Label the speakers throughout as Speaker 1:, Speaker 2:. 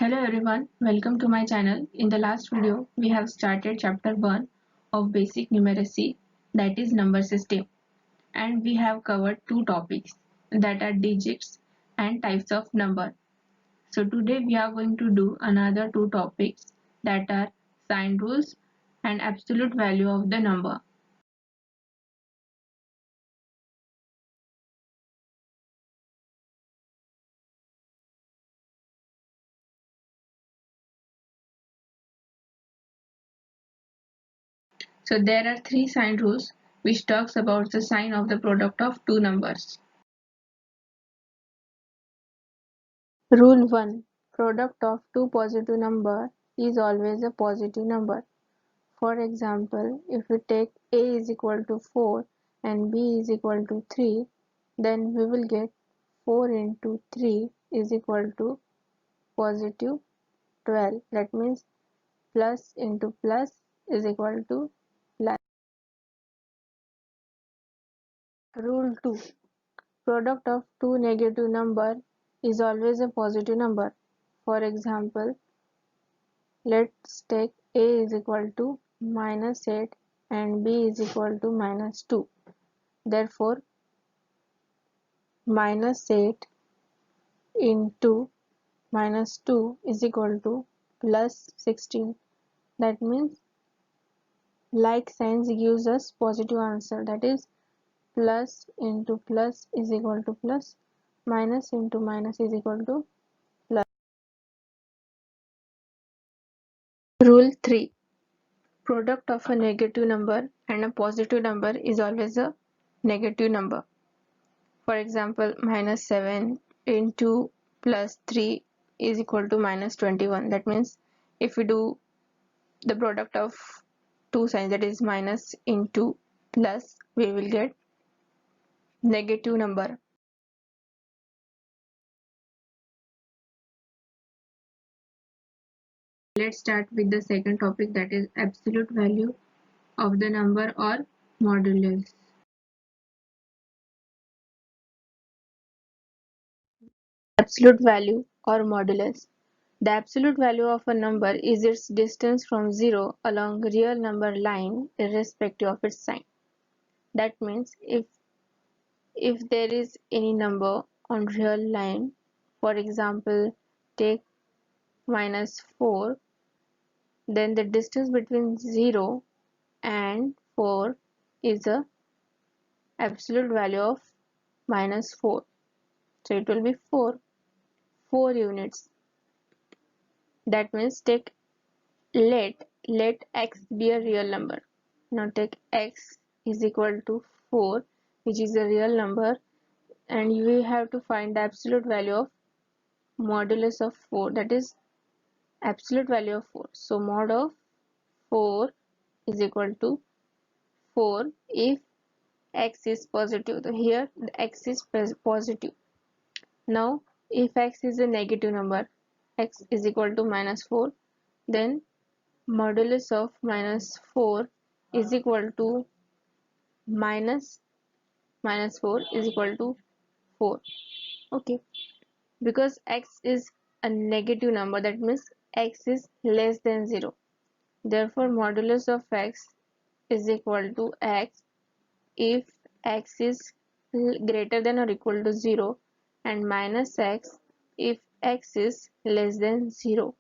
Speaker 1: Hello everyone, welcome to my channel. In the last video, we have started chapter 1 of basic numeracy, that is number system, and we have covered two topics that are digits and types of number. So today we are going to do another two topics that are sign rules and absolute value of the number. So there are three sign rules which talks about the sign of the product of two numbers. Rule 1. Product of two positive number is always a positive number. For example, if we take a is equal to 4 and b is equal to 3, then we will get 4 into 3 is equal to positive 12. That means plus into plus is equal to plus. Rule 2. Product of two negative number is always a positive number. For example, let's take a is equal to minus 8 and b is equal to minus 2. Therefore, minus 8 into minus 2 is equal to plus 16. That means like signs gives us positive answer, that is plus into plus is equal to plus, minus into minus is equal to plus. Rule 3. Product of a negative number and a positive number is always a negative number. For example, minus 7 into plus 3 is equal to minus 21. That means if we do the product of two signs, that is minus into plus, we will get negative number. Let's start with the second topic, that is absolute value of the number or modulus. Absolute value or modulus. The absolute value of a number is its distance from zero along real number line irrespective of its sign. That means if there is any number on real line, for example, take minus 4, then the distance between 0 and 4 is the absolute value of minus 4. So it will be 4 units. That means take let x be a real number. Now take x is equal to 4, which is a real number, and you have to find the absolute value of modulus of 4, that is absolute value of 4. So mod of 4 is equal to 4 if x is positive. So here the x is positive. Now if x is a negative number, x is equal to minus 4, then modulus of minus 4 is equal to minus 4 is equal to 4. Okay, because x is a negative number, that means x is less than 0. Therefore modulus of x is equal to x if x is greater than or equal to 0, and minus x if x is less than 0.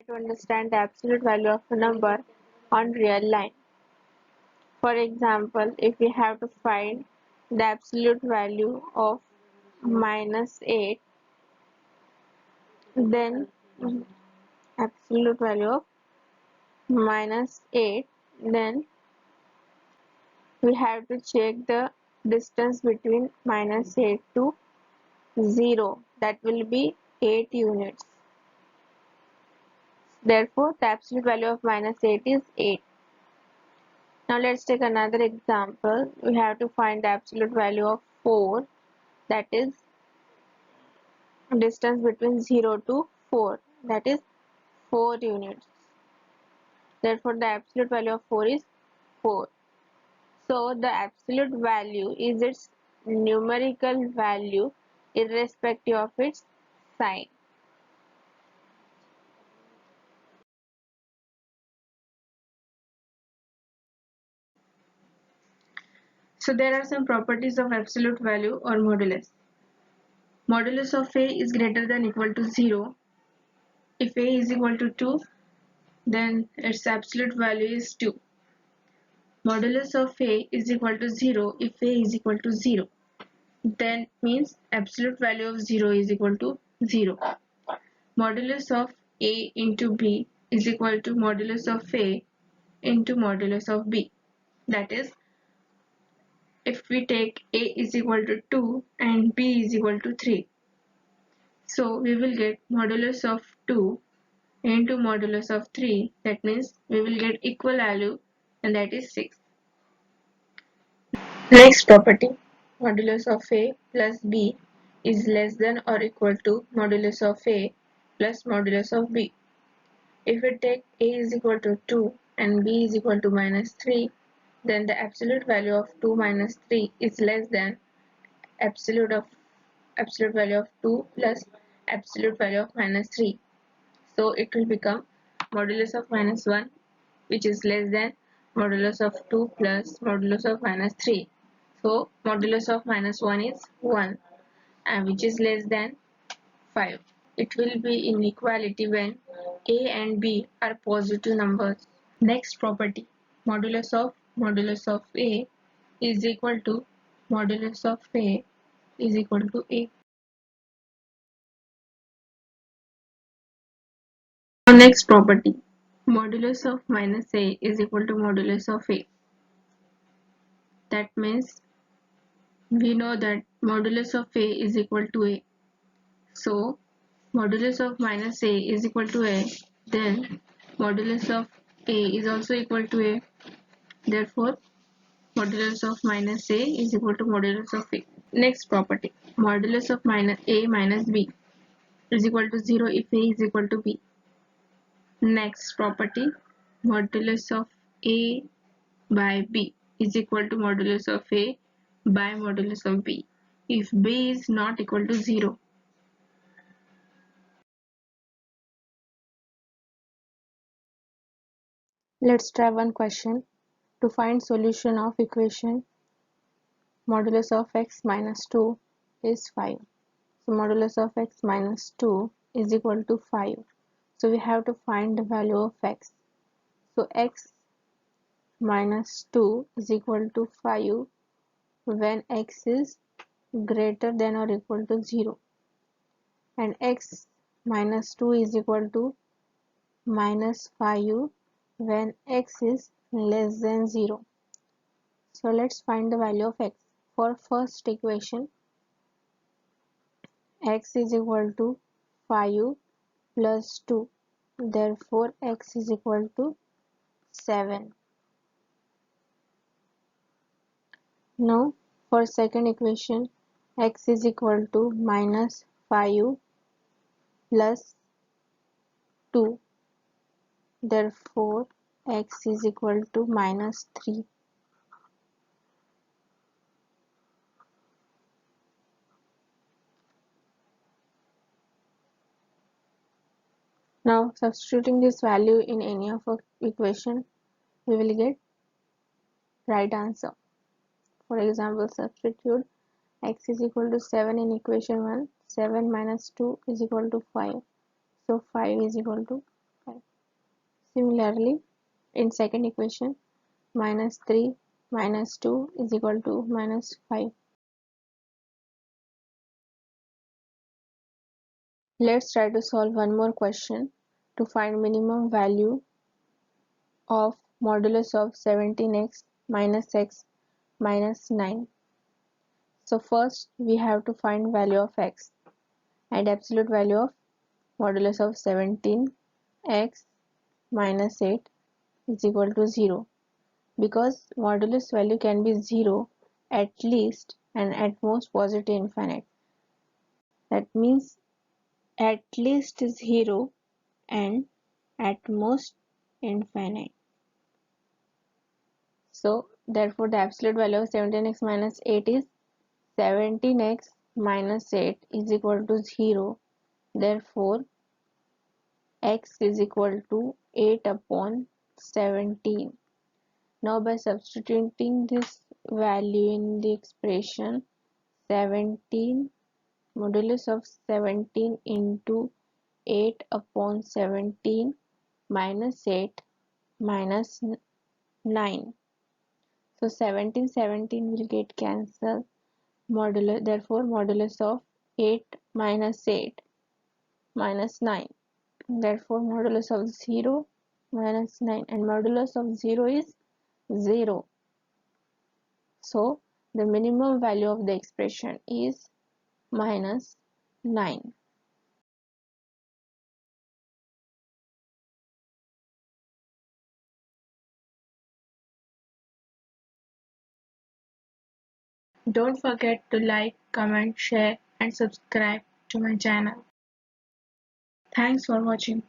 Speaker 1: To understand the absolute value of a number on real line. For example, if we have to find the absolute value of minus 8, then absolute value of minus 8, then we have to check the distance between minus 8 to 0, that will be 8 units. Therefore the absolute value of minus 8 is 8. Now let's take another example. We have to find the absolute value of 4, that is distance between 0 to 4, that is 4 units. Therefore the absolute value of 4 is 4. So the absolute value is its numerical value irrespective of its sign. So there are some properties of absolute value or modulus. Modulus of A is greater than equal to 0. If A is equal to 2, then its absolute value is 2. Modulus of A is equal to 0 if A is equal to 0. Then means absolute value of 0 is equal to 0. Modulus of A into B is equal to modulus of A into modulus of B. That is, if we take A is equal to 2 and B is equal to 3. So we will get modulus of 2 into modulus of 3. That means we will get equal value, and that is 6. Next property, modulus of A plus B is less than or equal to modulus of A plus modulus of B. If we take A is equal to 2 and B is equal to minus 3, then the absolute value of 2 minus 3 is less than absolute value of 2 plus absolute value of minus 3. So it will become modulus of minus 1, which is less than modulus of 2 plus modulus of minus 3. So modulus of minus 1 is 1, and which is less than 5. It will be inequality when A and B are positive numbers. Next property, modulus of A is equal to modulus of A is equal to A. Next property, modulus of minus A is equal to modulus of A. That means we know that modulus of A is equal to A. So modulus of minus A is equal to A, then modulus of A is also equal to A. Therefore, modulus of minus A is equal to modulus of A. Next property, modulus of minus A minus B is equal to 0 if A is equal to B. Next property, modulus of A by B is equal to modulus of A by modulus of B if B is not equal to 0. Let's try one question. To find solution of equation modulus of x minus 2 is 5. So modulus of x minus 2 is equal to 5. So we have to find the value of x. So x minus 2 is equal to 5 when x is greater than or equal to 0, and x minus 2 is equal to minus 5 when x is less than 0. So let's find the value of x. For first equation, x is equal to 5 plus 2. Therefore, x is equal to 7. Now, for second equation, x is equal to minus 5 plus 2. Therefore, x is equal to minus 3. Now, substituting this value in any of our equation, we will get right answer. For example, substitute x is equal to 7 in equation 1. 7 minus 2 is equal to 5. So 5 is equal to 5. Similarly, in second equation, minus 3 minus 2 is equal to minus 5. Let's try to solve one more question to find minimum value of modulus of 17x minus x minus 9. So first we have to find value of x, and absolute value of modulus of 17x minus 8 is equal to 0, because modulus value can be 0, at least, and at most positive infinite. That means at least 0 and at most infinite. So Therefore, the absolute value of 17x minus 8 is 17x minus 8 is equal to 0. Therefore, x is equal to 8 upon 17. Now, by substituting this value in the expression, 17 modulus of 17 into 8 upon 17 minus 8 minus 9. So 17 will get cancelled. Therefore, modulus of 8 minus 8 minus 9. Therefore, modulus of 0 minus 9, and modulus of 0 is 0. So, the minimum value of the expression is minus 9. Don't forget to like, comment, share and subscribe to my channel. Thanks for watching.